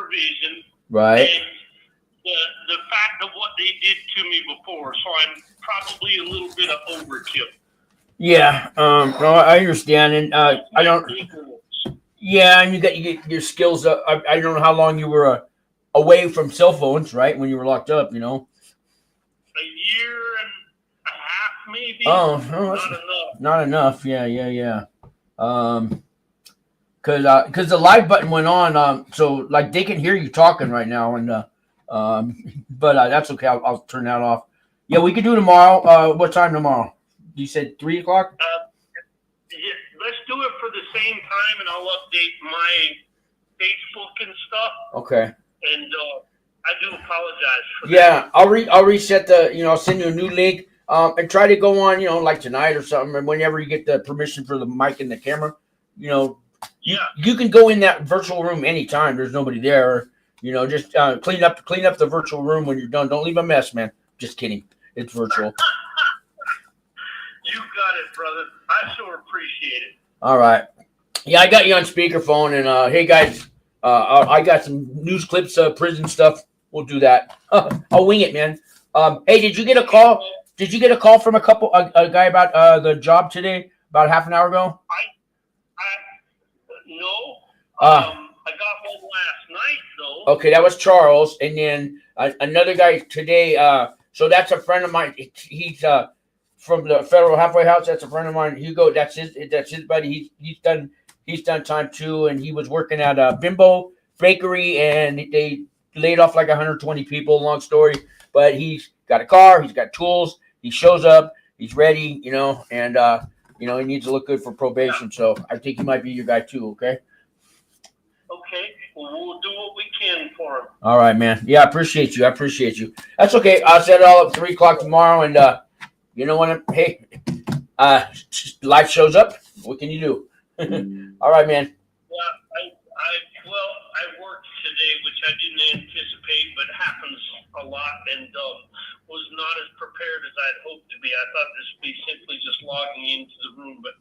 supervision. Right. And the fact of what they did to me before, so I'm probably a little bit of overkill. Yeah. No, I understand, and I don't. Yeah, and you get your skills up. I don't know how long you were away from cell phones, right? When you were locked up, A year and a half, maybe. Oh, no, not enough. Yeah. Because the live button went on, so like they can hear you talking right now, and but that's okay. I'll turn that off. Yeah, we could do tomorrow. What time tomorrow? You said 3 o'clock. Yeah, let's do it for the same time, and I'll update my Facebook and stuff. Okay. And I do apologize for that. Yeah, I'll reset I'll send you a new link. And try to go on, like tonight or something, and whenever you get the permission for the mic and the camera, you can go in that virtual room anytime. There's nobody there. Just clean up the virtual room when you're done. Don't leave a mess, man. Just kidding. It's virtual. You got it, brother. I sure appreciate it. All right. Yeah, I got you on speakerphone, and hey guys, I got some news clips, prison stuff. We'll do that. I'll wing it, man. Hey, did you get a call? Did you get a call from a guy about the job today? About half an hour ago? No. I got one last night though. Okay, that was Charles, and then another guy today. So that's a friend of mine. He's from the Federal Halfway House. That's a friend of mine. Hugo. That's his buddy. He's done time too, and he was working at a Bimbo Bakery, and they laid off like 120 people. Long story, but he's got a car. He's got tools. He shows up. He's ready. And he needs to look good for probation. So I think he might be your guy too. Okay. Okay. Well, we'll do what we can for him. All right, man. Yeah, I appreciate you. That's okay. I'll set it all up 3 o'clock tomorrow, and you know what? Hey, life shows up. What can you do? All right, man. Yeah, I worked today, which I didn't anticipate, but happens a lot, and was not as prepared as I'd hoped to be. I thought this would be simply just logging into the room, but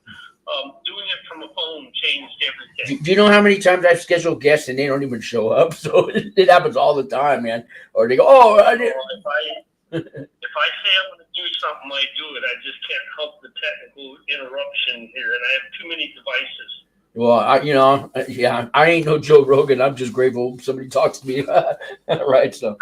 doing it from a phone changed everything. Do you know how many times I've scheduled guests and they don't even show up? So it happens all the time, man. Or they go, "Oh, I didn't." If I say I'm going to do something, I do it. I just can't help the technical interruption here, and I have too many devices. Well, I ain't no Joe Rogan. I'm just grateful somebody talks to me. Right, so.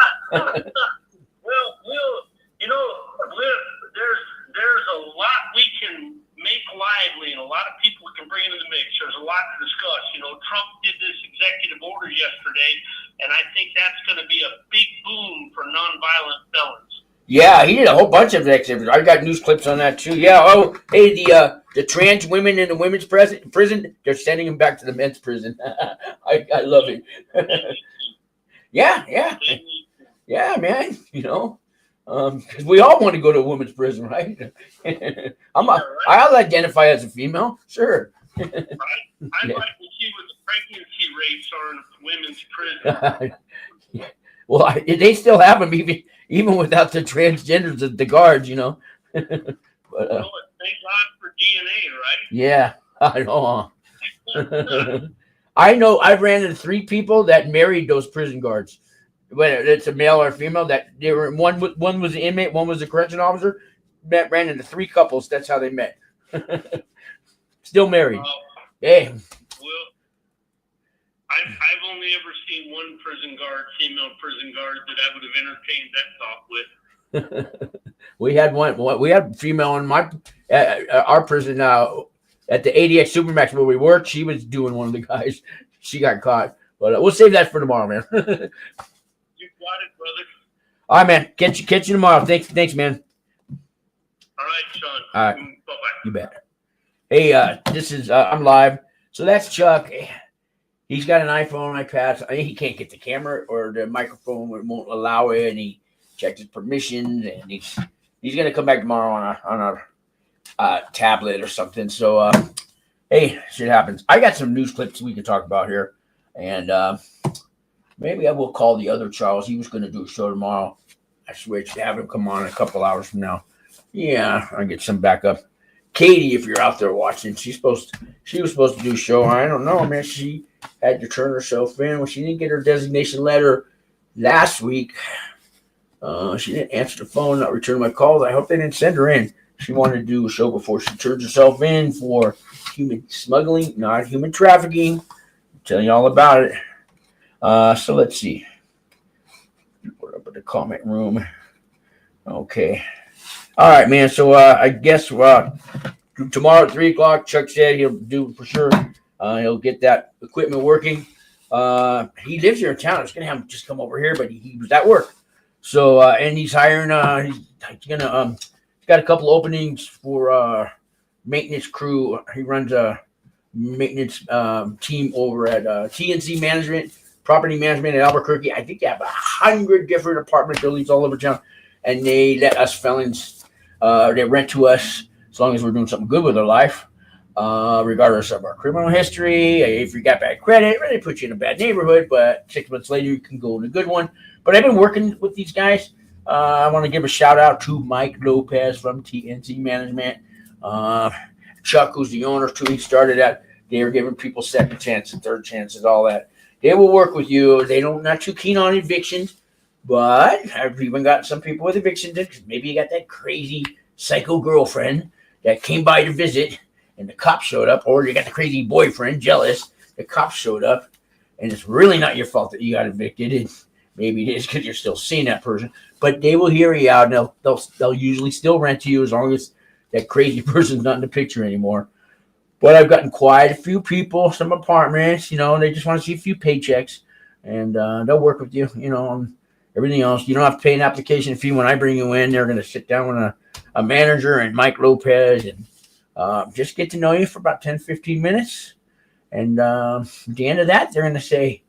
There's a lot we can make lively, and a lot of people can bring into the mix. There's a lot to discuss. Trump did this executive order yesterday, and I think that's going to be a big boom for nonviolent felons. Yeah, he did a whole bunch of exhibits. I got news clips on that too. Yeah. Oh, hey, the trans women in the women's prison, they're sending them back to the men's prison. I love it. Yeah, man. Because we all want to go to a women's prison, right? I'll identify as a female, sure. I'd like to see what the pregnancy rates are in women's prison. Well, they still have them even without the transgenders at the guards, But, thank God for DNA, right? Yeah, I know. I know. I've ran into 3 people that married those prison guards. Whether it's a male or a female, that they were one was an inmate, one was a correction officer. Ran into 3 couples. That's how they met. Still married. Hey. Well, I've only ever seen one female prison guard that I would have entertained that thought with. We had one. We had female in our prison now at the ADX Supermax where we worked. She was doing one of the guys. She got caught, but we'll save that for tomorrow, man. You got it, brother. All right, man. Catch you tomorrow. Thanks, man. All right, Sean. All right. Bye-bye. You bet. Hey, this is I'm live. So that's Chuck. He's got an iPhone, iPad. He can't get the camera or the microphone won't allow it, and he checked his permissions, and he's gonna come back tomorrow on a tablet or something. So hey, shit happens. I got some news clips we can talk about here, and maybe I will call the other Charles. He was gonna do a show tomorrow. I switched to have him come on a couple hours from now. Yeah, I'll get some backup. Katie, if you're out there watching, she was supposed to do a show. I don't know, man. She had to turn herself in. Well, she didn't get her designation letter last week. She didn't answer the phone, not return my calls. I hope they didn't send her in. She wanted to do a show before she turns herself in for human smuggling, not human trafficking. I'm telling you all about it. So let's see. We're up in the comment room. Okay. All right, man. So I guess tomorrow at 3 o'clock, Chuck said he'll do for sure. He'll get that equipment working. He lives here in town. I was gonna have him just come over here, but he was at work. So and he's hiring. He's gonna he's got a couple openings for maintenance crew. He runs a maintenance team over at TNC Management, Property Management in Albuquerque. I think they have 100 different apartment buildings all over town, and they let us felons. They rent to us as long as we're doing something good with our life. Regardless of our criminal history, if you got bad credit, they put you in a bad neighborhood, but 6 months later you can go in a good one. But I've been working with these guys. I want to give a shout out to Mike Lopez from TNC Management. Chuck, who's the owner too, he started that. They are giving people second chances, third chances, all that. They will work with you. They don't not too keen on evictions, but I've even got some people with evictions. Maybe you got that crazy psycho girlfriend that came by to visit, and the cops showed up, or you got the crazy boyfriend, jealous, the cops showed up, and it's really not your fault that you got evicted. And maybe it is because you're still seeing that person, but they will hear you out, and they'll usually still rent to you as long as that crazy person's not in the picture anymore. But I've gotten quite a few people, some apartments, they just want to see a few paychecks, and they'll work with you, on everything else. You don't have to pay an application fee. When I bring you in, they're going to sit down with a manager and Mike Lopez and just get to know you for about 10, 15 minutes. And at the end of that, they're going to say,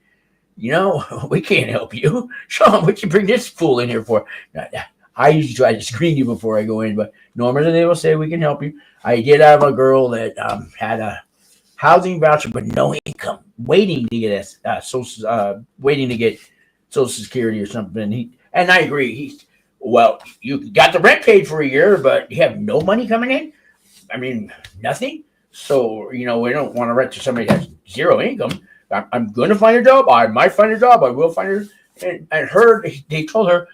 we can't help you. Sean, what you bring this fool in here for? I usually try to screen you before I go in, but normally they will say we can help you. I did have a girl that had a housing voucher but no income, waiting to get Social Security or something. And I agree. You got the rent paid for a year, but you have no money coming in. I mean, nothing. So we don't want to rent to somebody that has zero income. I'm going to find a job. I might find a job. I will find her. And they told her,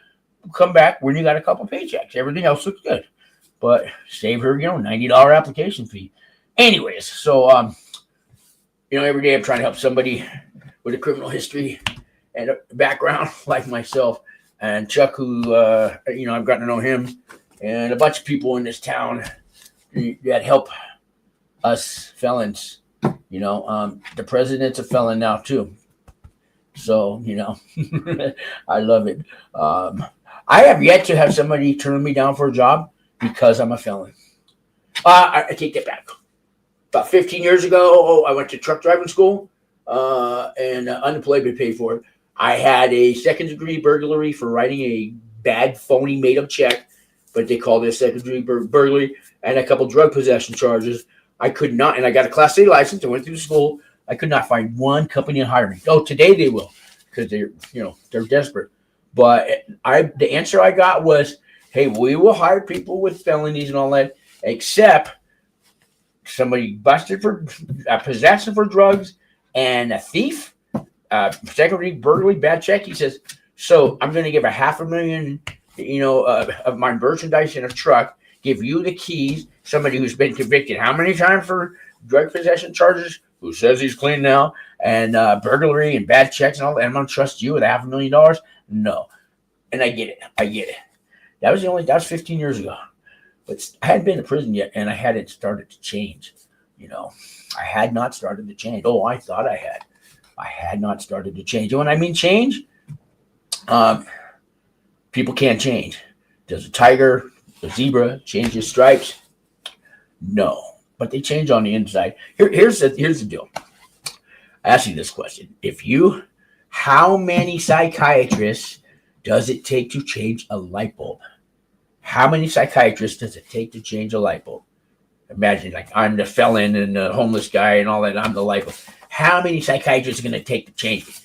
come back when you got a couple paychecks. Everything else looks good. But save her, $90 application fee. Anyways, so, every day I'm trying to help somebody with a criminal history and a background like myself. And Chuck, who, I've gotten to know him, and a bunch of people in this town that help us felons. The president's a felon now too. So, I love it. I have yet to have somebody turn me down for a job because I'm a felon. I take that back. About 15 years ago, I went to truck driving school, and unemployment paid for it. I had a second-degree burglary for writing a bad, phony, made-up check, but they called it a second-degree burglary, and a couple drug possession charges. I could not, and I got a Class A license. I went through school. I could not find one company to hire me. Oh, today they will, because they're desperate. But the answer I got was, hey, we will hire people with felonies and all that, except somebody busted for possession for drugs and a thief, second-degree burglary, bad check. He says, so I'm going to give $500,000, of my merchandise in a truck, give you the keys, somebody who's been convicted how many times for drug possession charges, who says he's clean now, and burglary and bad checks and all that. I'm going to trust you with $500,000? No. And I get it. That was 15 years ago. But I hadn't been to prison yet, and I hadn't started to change. I had not started to change. Oh, I thought I had. I had not started to change. And when I mean change, people can't change. Does a tiger, a zebra change his stripes? No. But they change on the inside. Here's the deal. I ask you this question. How many psychiatrists does it take to change a light bulb? How many psychiatrists does it take to change a light bulb? Imagine, I'm the felon and the homeless guy and all that. I'm the light bulb. How many psychiatrists are going to take to change it?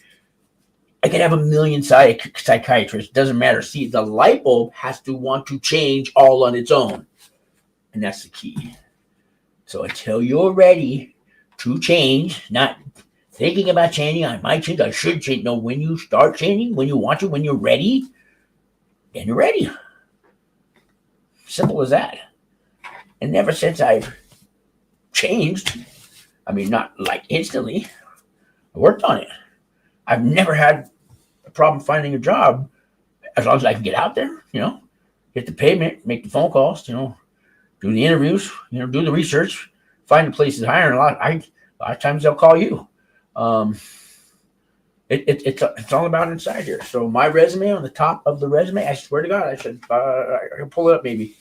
I could have 1 million psychiatrists. Doesn't matter. See, the light bulb has to want to change all on its own. And that's the key. So until you're ready to change, not thinking about changing. I might change. I should change. No, when you start changing, when you want to, when you're ready, then you're ready. Simple as that. And ever since I've changed, I mean, not like instantly, I worked on it. I've never had a problem finding a job as long as I can get out there, get the payment, make the phone calls, do the interviews, do the research, find the places hiring a lot. A lot of times they'll call you. It's all about inside here. So my resume, on the top of the resume, I swear to God, I can pull it up maybe.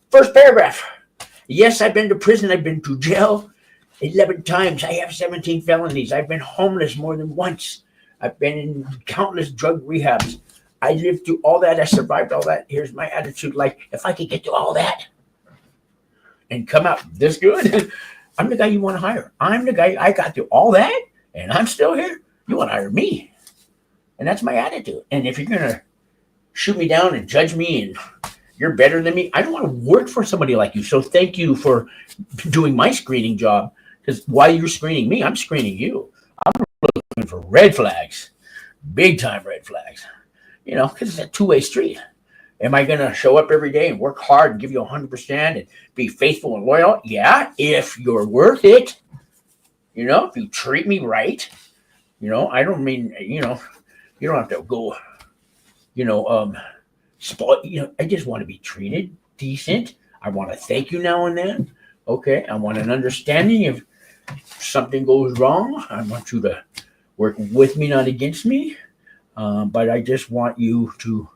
First paragraph. Yes, I've been to prison. I've been to jail 11 times. I have 17 felonies. I've been homeless more than once. I've been in countless drug rehabs. I lived through all that. I survived all that. Here's my attitude. Like, if I could get to all that and come out this good, I'm the guy you want to hire. I'm the guy. I got through all that and I'm still here. You want to hire me. And that's my attitude. And if you're going to shoot me down and judge me and you're better than me, I don't want to work for somebody like you. So thank you for doing my screening job, because while you're screening me, I'm screening you. I'm looking for red flags, big time red flags, because it's a two-way street. Am I going to show up every day and work hard and give you 100% and be faithful and loyal? Yeah, if you're worth it, if you treat me right, I don't mean, you don't have to go, spoil, I just want to be treated decent. I want to thank you now and then. Okay, I want an understanding if something goes wrong. I want you to work with me, not against me. But I just want you to,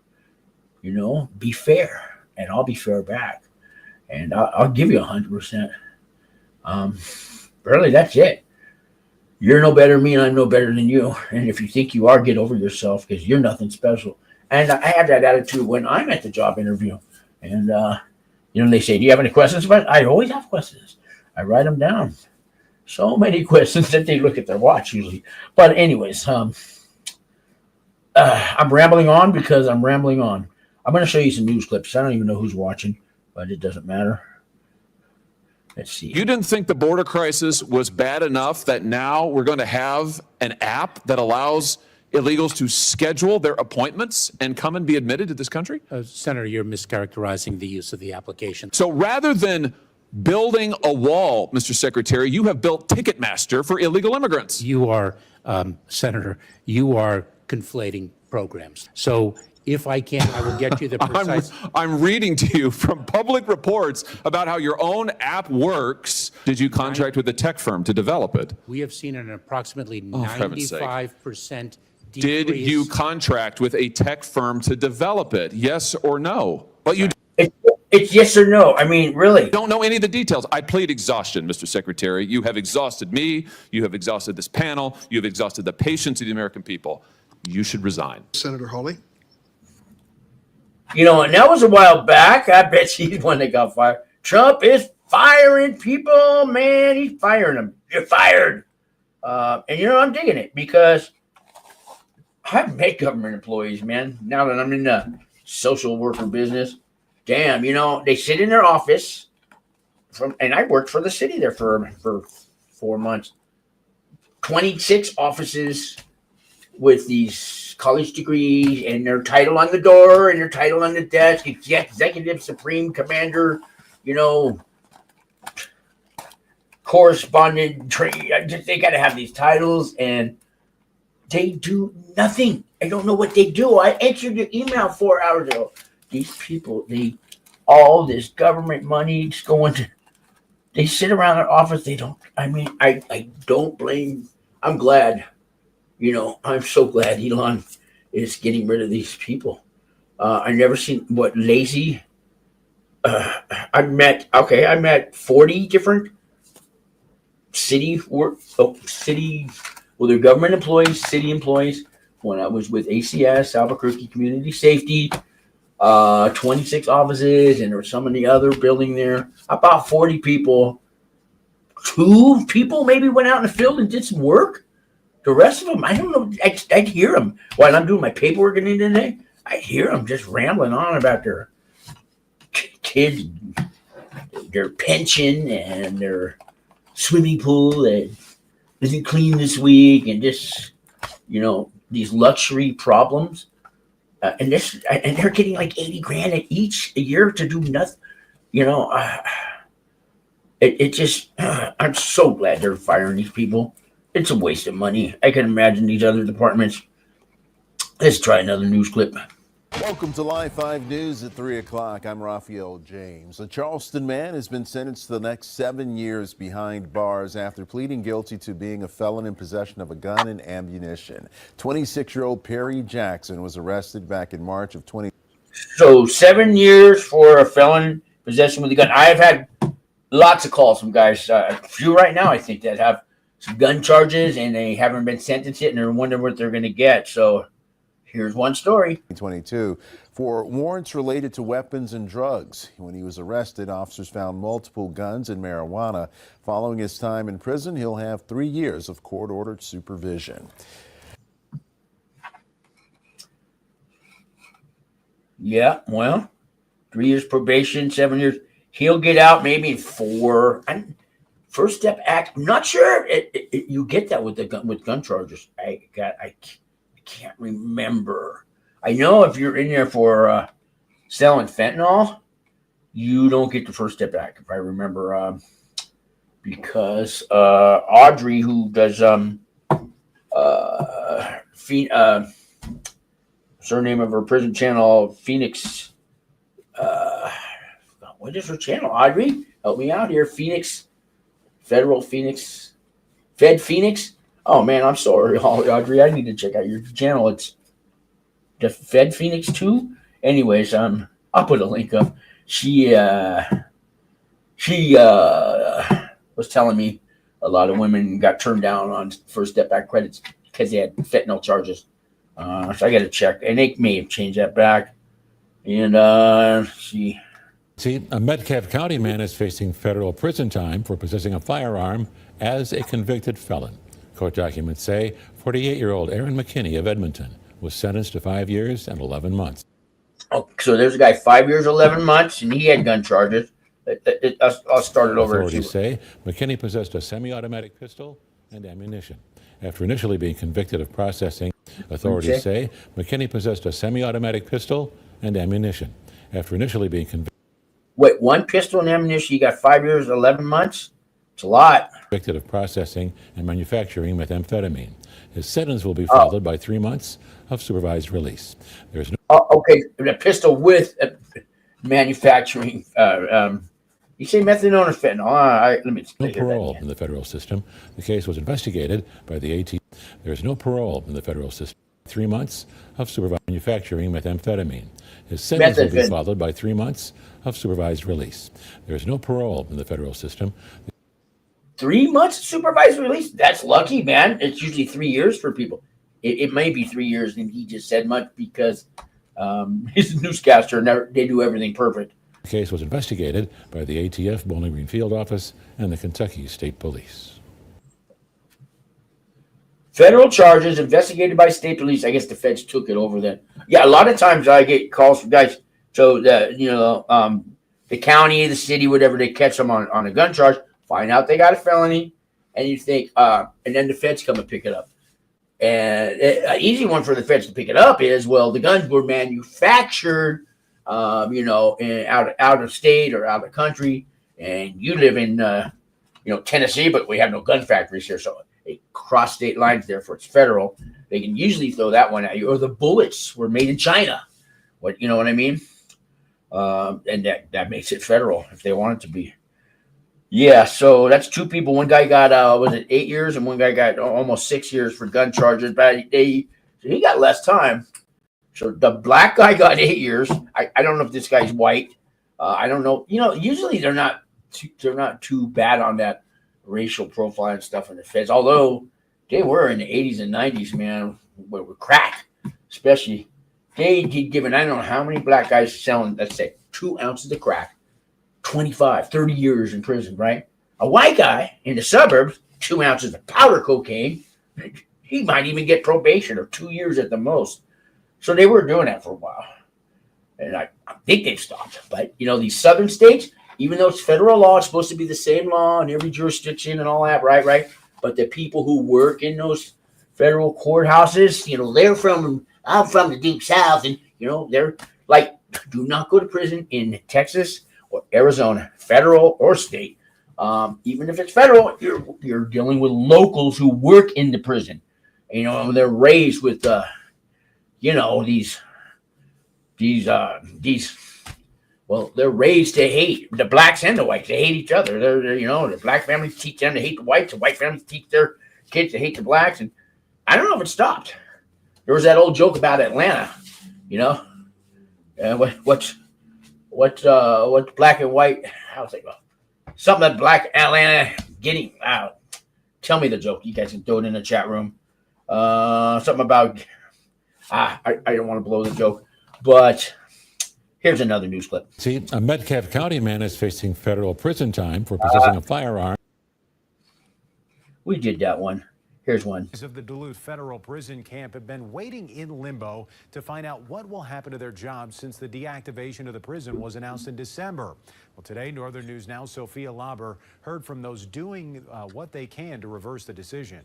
be fair, and I'll be fair back, and I'll give you 100%. Really, that's it. You're no better than me, and I'm no better than you. And if you think you are, get over yourself, because you're nothing special. And I have that attitude when I'm at the job interview. And, they say, do you have any questions? But I always have questions. I write them down. So many questions that they look at their watch usually. But anyways, I'm rambling on because I'm rambling on. I'm going to show you some news clips. I don't even know who's watching, but it doesn't matter. Let's see. You didn't think the border crisis was bad enough that now we're going to have an app that allows illegals to schedule their appointments and come and be admitted to this country? Senator, you're mischaracterizing the use of the application. So rather than building a wall, Mr. Secretary, you have built Ticketmaster for illegal immigrants. You are, Senator, you are conflating programs. So if I can, I will get you the precise... I'm reading to you from public reports about how your own app works. Did you contract with a tech firm to develop it? We have seen an approximately 95% decrease. Did you contract with a tech firm to develop it? Yes or no? But you It's yes or no. I mean, really. don't know any of the details. I plead exhaustion, Mr. Secretary. You have exhausted me. You have exhausted this panel. You have exhausted the patience of the American people. You should resign. Senator Hawley. And that was a while back. I bet he's one that got fired. Trump is firing people, man. He's firing them. You're fired. And I'm digging it because I've met government employees, man. Now that I'm in the social worker business, damn, they sit in their office and I worked for the city there for 4 months. 26 offices with these college degrees and their title on the door and their title on the desk, executive, supreme commander, correspondent, they got to have these titles and they do nothing. I don't know what they do. I answered your email 4 hours ago. These people, all this government money is going to, they sit around their office. They don't, I don't blame, I'm glad, I'm so glad Elon is getting rid of these people. I never seen what lazy, I met 40 different they're government employees, city employees. When I was with ACS, Albuquerque Community Safety, 26 offices, and there was some in the other building there. About 40 people. 2 people maybe went out in the field and did some work. The rest of them, I don't know. I'd hear them while I'm doing my paperwork in the day. I hear them just rambling on about their kids, their pension, and their swimming pool, and isn't clean this week, and just, these luxury problems. And they're getting like 80 grand each a year to do nothing. It just, I'm so glad they're firing these people. It's a waste of money. I can imagine these other departments. Let's try another news clip. Welcome to Live 5 News at 3 o'clock. I'm Raphael James. A Charleston man has been sentenced to the next 7 years behind bars after pleading guilty to being a felon in possession of a gun and ammunition. 26-year-old Perry Jackson was arrested back in March of 20. So 7 years for a felon possession with a gun. I've had lots of calls from guys, a few right now, I think, that have some gun charges and they haven't been sentenced yet and they're wondering what they're going to get. So here's one story. 2022 for warrants related to weapons and drugs. When he was arrested, officers found multiple guns and marijuana. Following his time in prison, he'll have 3 years of court-ordered supervision. Yeah, well, 3 years probation, 7 years. He'll get out maybe in 4. First Step Act. I'm not sure you get that with gun charges. I can't remember. I know if you're in there for selling fentanyl, you don't get the First Step Act, if I remember, because Audrey, who does surname of her prison channel, Phoenix. What is her channel? Audrey, help me out here. Phoenix, Federal Phoenix, Fed Phoenix. Oh man, I'm sorry, Audrey. I need to check out your channel. It's the Fed Phoenix 2. Anyways, I'll put a link up. She was telling me a lot of women got turned down on First Step Back credits because they had fentanyl charges. So I got to check, and they may have changed that back. And a Metcalfe County man is facing federal prison time for possessing a firearm as a convicted felon. Court documents say 48-year-old Aaron McKinney of Edmonton was sentenced to 5 years and 11 months. Oh, so there's a guy 5 years, 11 months, and he had gun charges. I'll start it over. Authorities say McKinney possessed a semi-automatic pistol and ammunition. After initially being convicted of processing, authorities say McKinney possessed a semi-automatic pistol and ammunition. After initially being convicted. Wait, one pistol and ammunition, you got 5 years, 11 months? It's a lot. Convicted of processing and manufacturing methamphetamine. His sentence will be followed by 3 months of supervised release. There's no. Okay, a pistol with manufacturing. You say methadone or fentanyl? Let me. No parole in the federal system. The case was investigated by the AT. There is no parole in the federal system. 3 months of supervised manufacturing methamphetamine. His sentence will be followed by 3 months of supervised release. There is no parole in the federal system. 3 months of supervised release? That's lucky, man. It's usually 3 years for people. It may be 3 years, and he just said much because he's a newscaster. They do everything perfect. The case was investigated by the ATF Bowling Green Field Office and the Kentucky State Police. Federal charges investigated by state police. I guess the feds took it over then. Yeah, a lot of times I get calls from guys. So the county, the city, whatever, they catch them on a gun charge, find out they got a felony, and you think, and then the feds come and pick it up. And an easy one for the feds to pick it up is, well, the guns were manufactured, out of state or out of country, and you live in, Tennessee, but we have no gun factories here, so they cross state lines. Therefore, it's federal. They can usually throw that one at you. Or the bullets were made in China. You know what I mean? And that makes it federal if they want it to be. Yeah, so that's two people. One guy got 8 years, and one guy got almost 6 years for gun charges. But he got less time. So the black guy got 8 years. I don't know if this guy's white. I don't know. Usually they're not too bad on that racial profile and stuff in the feds. Although they were in the 80s and 90s, man, with crack, especially. They given, I don't know how many black guys selling, let's say, 2 ounces of crack, 25, 30 years in prison, right? A white guy in the suburbs, 2 ounces of powder cocaine, he might even get probation or 2 years at the most. So they were doing that for a while. And I think they've stopped. But, these southern states, even though it's federal law, it's supposed to be the same law in every jurisdiction and all that, right? but the people who work in those federal courthouses, I'm from the deep South, and they're like, do not go to prison in Texas or Arizona, federal or state. Even if it's federal, you're dealing with locals who work in the prison. They're raised with they're raised to hate the blacks and the whites. They hate each other. The black families teach them to hate the whites. The white families teach their kids to hate the blacks. And I don't know if it stopped. There was that old joke about Atlanta, what's black and white? I was like, something that black Atlanta getting out. Tell me the joke. You guys can throw it in the chat room. Something about I don't want to blow the joke, but here's another news clip. See, a Metcalfe County man is facing federal prison time for possessing a firearm. We did that one. Here's one. Of the Duluth Federal Prison camp have been waiting in limbo to find out what will happen to their jobs since the deactivation of the prison was announced in December. Well, today, Northern News Now Sophia Lauber heard from those doing what they can to reverse the decision.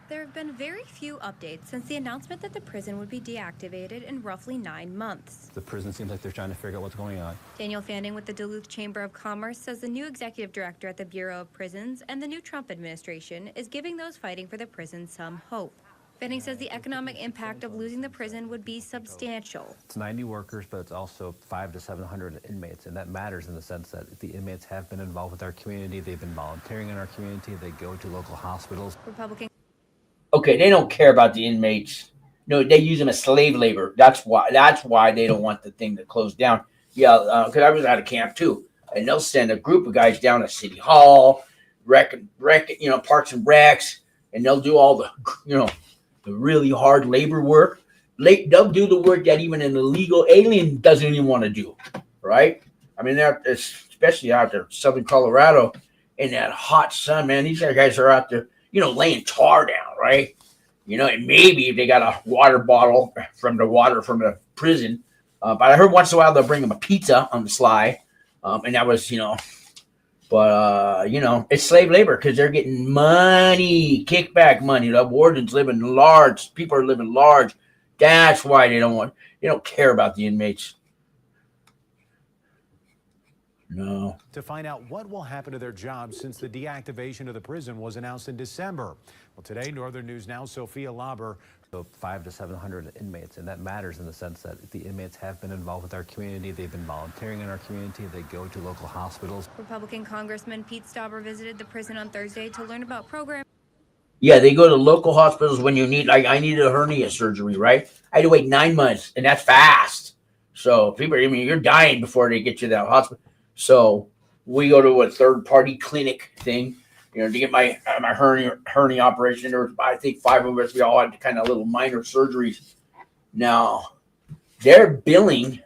There have been very few updates since the announcement that the prison would be deactivated in roughly 9 months. The prison seems like they're trying to figure out what's going on. Daniel Fanning with the Duluth Chamber of Commerce says the new executive director at the Bureau of Prisons and the new Trump administration is giving those fighting for the prison some hope. Fanning says the economic impact of losing the prison would be substantial. It's 90 workers, but it's also 500 to 700 inmates, and that matters in the sense that the inmates have been involved with our community. They've been volunteering in our community. They go to local hospitals. Republican. Okay, they don't care about the inmates. No, they use them as slave labor. That's why they don't want the thing to close down. Yeah, because I was out of camp too, and they'll send a group of guys down to City Hall, Parks and Recs, and they'll do all the the really hard labor work. They'll do the work that even an illegal alien doesn't even want to do, right? I mean, especially out there, Southern Colorado, in that hot sun, man. These guys are out there, laying tar down, right? And maybe if they got a water bottle from the prison. But I heard once in a while they'll bring them a pizza on the sly. And that was, but it's slave labor because they're getting money, kickback money. The wardens living large. People are living large. That's why they don't care about the inmates. No. To find out what will happen to their jobs since the deactivation of the prison was announced in December. Well, today, Northern News Now Sophia Lauber. 500 to 700 inmates, and that matters in the sense that the inmates have been involved with our community. They've been volunteering in our community. They go to local hospitals. Republican Congressman Pete Stauber visited the prison on Thursday to learn about programs. Yeah, they go to local hospitals when you need, like I needed a hernia surgery, right? I had to wait 9 months, and that's fast. So you're dying before they get you to that hospital. So we go to a third-party clinic thing, to get my hernia operation. There was, I think, 5 of us. We all had kind of little minor surgeries. Now, they're billing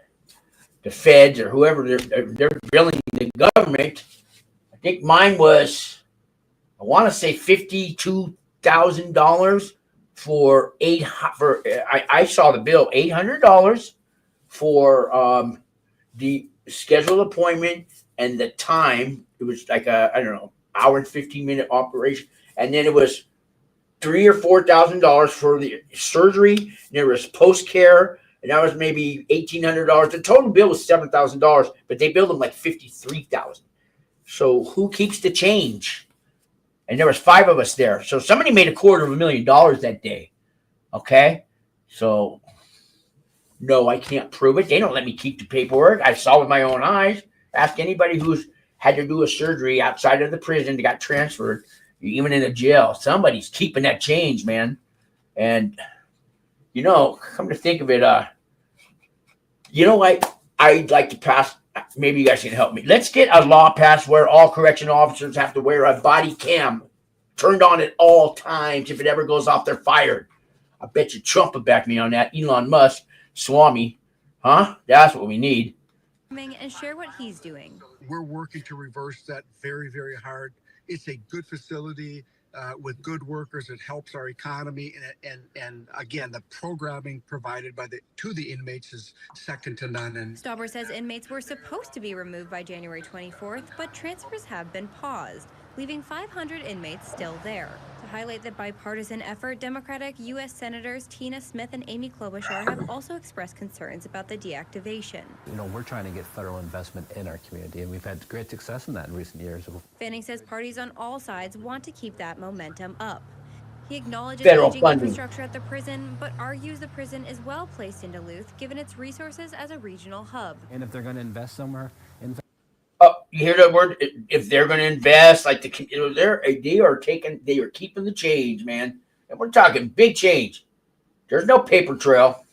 the feds or whoever. They're billing the government. I think mine was, I want to say $52,000 for I saw the bill, $800 for the scheduled appointment and the time. It was like hour and 15-minute operation, and then it was $3,000 or $4,000 for the surgery. And there was post care, and that was maybe $1,800. The total bill was $7,000, but they billed them like $53,000. So who keeps the change? And there was 5 of us there, so somebody made $250,000 that day. Okay, so no, I can't prove it. They don't let me keep the paperwork. I saw with my own eyes. Ask anybody who's had to do a surgery outside of the prison that got transferred, even in a jail. Somebody's keeping that change, man. And, come to think of it, I'd like to pass, maybe you guys can help me. Let's get a law passed where all correctional officers have to wear a body cam turned on at all times. If it ever goes off, they're fired. I bet you Trump would back me on that. Elon Musk, Swami, huh? That's what we need. And share what he's doing. We're working to reverse that very, very hard. It's a good facility with good workers. It helps our economy, and again, the programming provided to the inmates is second to none. And Stauber says inmates were supposed to be removed by January 24th, but transfers have been paused. leaving 500 inmates still there. To highlight the bipartisan effort, Democratic U.S. Senators Tina Smith and Amy Klobuchar have also expressed concerns about the deactivation. You know, we're trying to get federal investment in our community, and we've had great success in that in recent years. Fanning says parties on all sides want to keep that momentum up. He acknowledges Federal aging funding. infrastructure at the prison, but argues the prison is well placed in Duluth, given its resources as a regional hub. And if they're going to invest somewhere, Oh, you hear that word? If they're going to invest, like they are keeping the change, man. And we're talking big change. There's no paper trail.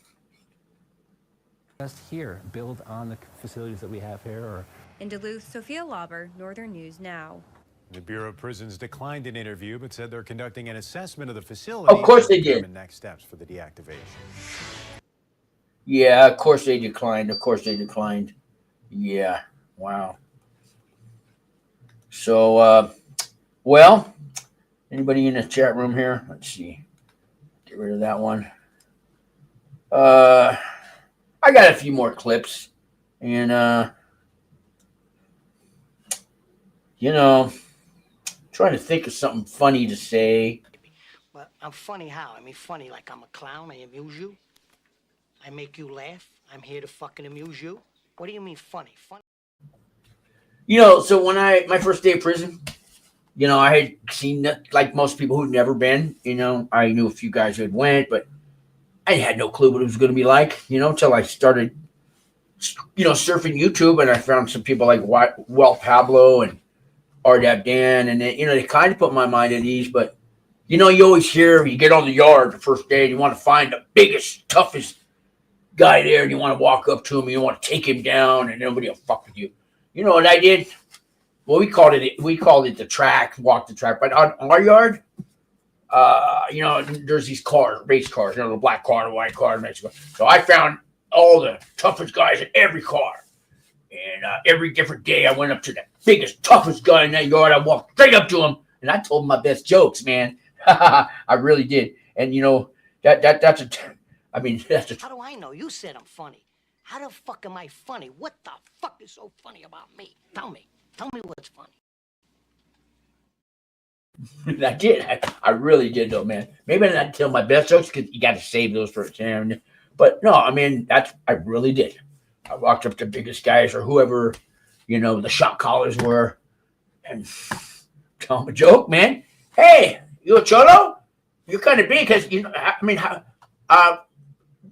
invest here, build on the facilities that we have here, or In Duluth, Sophia Lauber, Northern News Now. The Bureau of Prisons declined an interview, but said they're conducting an assessment of the facility. Of course they to did. determine next steps for the deactivation. Yeah, of course they declined. Yeah, wow. So, well, anybody in the chat room here? Let's see. Get rid of that one. I got a few more clips, and trying to think of something funny to say. Well, I'm funny how? I mean, funny like I'm a clown. I amuse you. I make you laugh. I'm here to fucking amuse you. What do you mean funny? Funny. So when my first day of prison, I had seen that, like most people who'd never been, I knew a few guys who had went, but I had no clue what it was going to be like, until I started, surfing YouTube, and I found some people like Well Pablo and RDAP Dan, and they kind of put my mind at ease. But you always hear, you get on the yard the first day, and you want to find the biggest, toughest guy there, and you want to walk up to him, and you want to take him down, and nobody will fuck with you. You know what I did? Well, we called it the track, walk the track. But on our yard, there's these cars, race cars, the black car, the white car in Mexico. So I found all the toughest guys in every car. And every different day I went up to the biggest, toughest guy in that yard. I walked straight up to him, and I told him my best jokes, man. I really did. And, that's a... How do I know? You said I'm funny. How the fuck am I funny? What the fuck is so funny about me? Tell me. Tell me what's funny. I did. I really did, though, man. Maybe I didn't tell my best jokes because you got to save those for a time. But no, I really did. I walked up to the biggest guys or whoever, the shot callers were, and tell them a joke, man. Hey, you a cholo? You're kind of big because,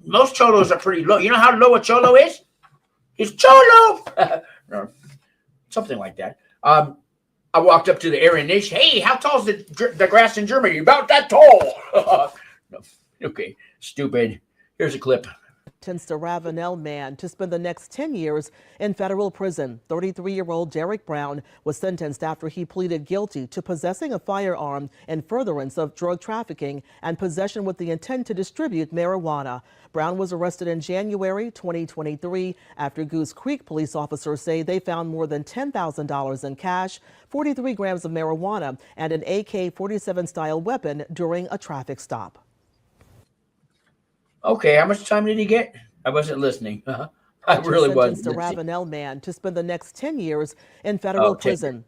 most cholos are pretty low. You know how low a cholo is? It's cholo. No, something like that. I walked up to the Aryan nation. Hey, how tall is the grass in Germany? About that tall. No. Okay, stupid. Here's a clip. Sentenced a Ravenel man to spend the next 10 years in federal prison. 33-year-old Derek Brown was sentenced after he pleaded guilty to possessing a firearm in furtherance of drug trafficking and possession with the intent to distribute marijuana. Brown was arrested in January 2023 after Goose Creek police officers say they found more than $10,000 in cash, 43 grams of marijuana, and an AK-47 style weapon during a traffic stop. Okay, how much time did he get? I wasn't listening. I really wasn't. Sentenced a Ravenel man to spend the next 10 years in federal prison.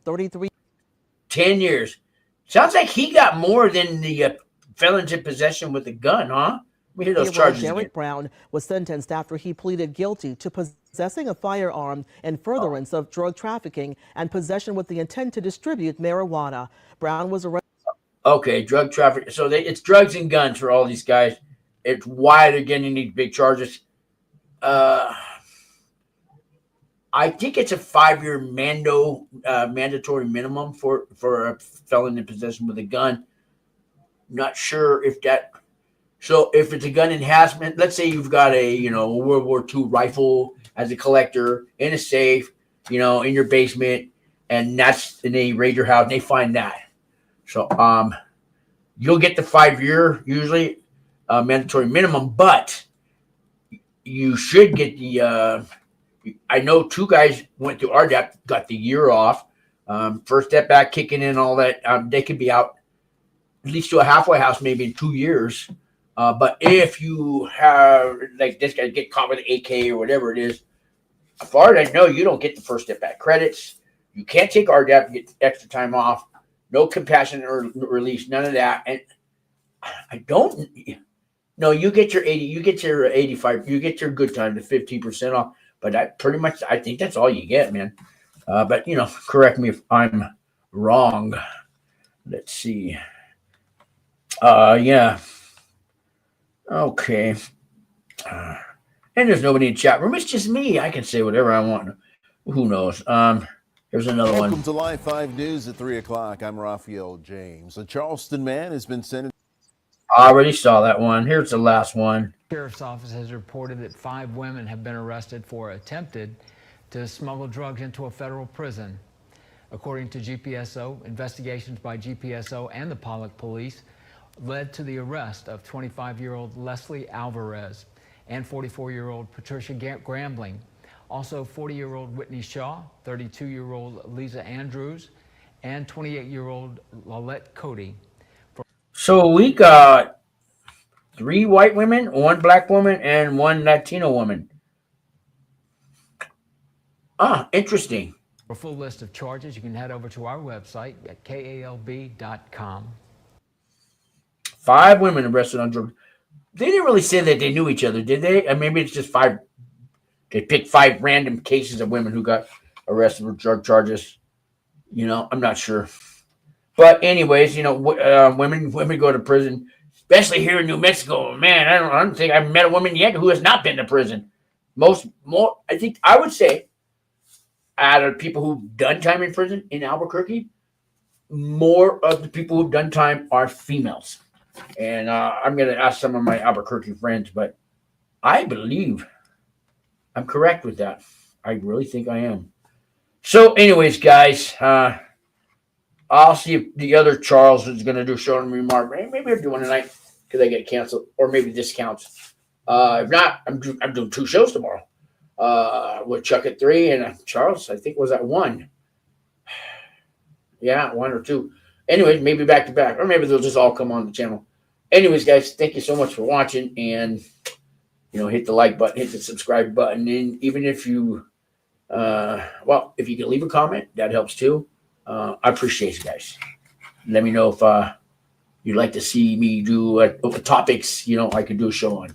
10 years. Sounds like he got more than the felons in possession with a gun, huh? We hear those charges Derek again. Brown was sentenced after he pleaded guilty to possessing a firearm in furtherance of drug trafficking and possession with the intent to distribute marijuana. Brown was arrested. Okay, drug trafficking. So it's drugs and guns for all these guys. It's why they're getting these big charges. I think it's a 5-year mandatory minimum for a felon in possession with a gun. Not sure if that. So if it's a gun enhancement, let's say you've got a World War II rifle as a collector in a safe, in your basement, and they raid your house and they find that. So you'll get the 5-year usually. Mandatory minimum, but you should get the I know 2 guys went to RDAP, got the year off. First step back, kicking in all that. They could be out at least to a halfway house maybe in 2 years. But if you have, like this guy, get caught with an AK or whatever it is, as far as I know, you don't get the first step back credits. You can't take RDAP and get extra time off. no compassionate release, none of that. And I don't. No, you get your 80, you get your 85, you get your good time to 15% off. But I think that's all you get, man. But correct me if I'm wrong. Let's see. Yeah. Okay. And there's nobody in the chat room. It's just me. I can say whatever I want. Who knows? Here's another one. Welcome to Live 5 News at 3 o'clock. I'm Raphael James. A Charleston man has been sentenced. I already saw that one. Here's the last one. Sheriff's Office has reported that 5 women have been arrested for attempted to smuggle drugs into a federal prison. According to GPSO, investigations by GPSO and the Pollock Police led to the arrest of 25-year-old Leslie Alvarez and 44-year-old Patricia Grambling. Also 40-year-old Whitney Shaw, 32-year-old Lisa Andrews, and 28-year-old Lalette Cody. So we got 3 white women, 1 black woman, and 1 Latino woman. Interesting. For a full list of charges, you can head over to our website at kalb.com. 5 women arrested on drugs. They didn't really say that they knew each other, did they? Maybe it's just 5. They picked 5 random cases of women who got arrested for drug charges. I'm not sure. But anyways, women go to prison, especially here in New Mexico. Man, I don't think I've met a woman yet who has not been to prison. I think I would say, out of people who've done time in prison in Albuquerque, more of the people who've done time are females. And I'm going to ask some of my Albuquerque friends, but I believe I'm correct with that. I really think I am. So anyways, guys, I'll see if the other Charles is going to do a show and remark. Maybe I'll do one tonight because I get canceled, or maybe this counts. If not, I'm doing 2 shows tomorrow. With Chuck at 3 and Charles, I think was at 1. Yeah, 1 or 2. Anyways, maybe back to back, or maybe they'll just all come on the channel. Anyways, guys, thank you so much for watching, and hit the like button, hit the subscribe button, and even if you, if you can leave a comment, that helps too. I appreciate you guys. Let me know if you'd like to see me do topics, I could do a show on.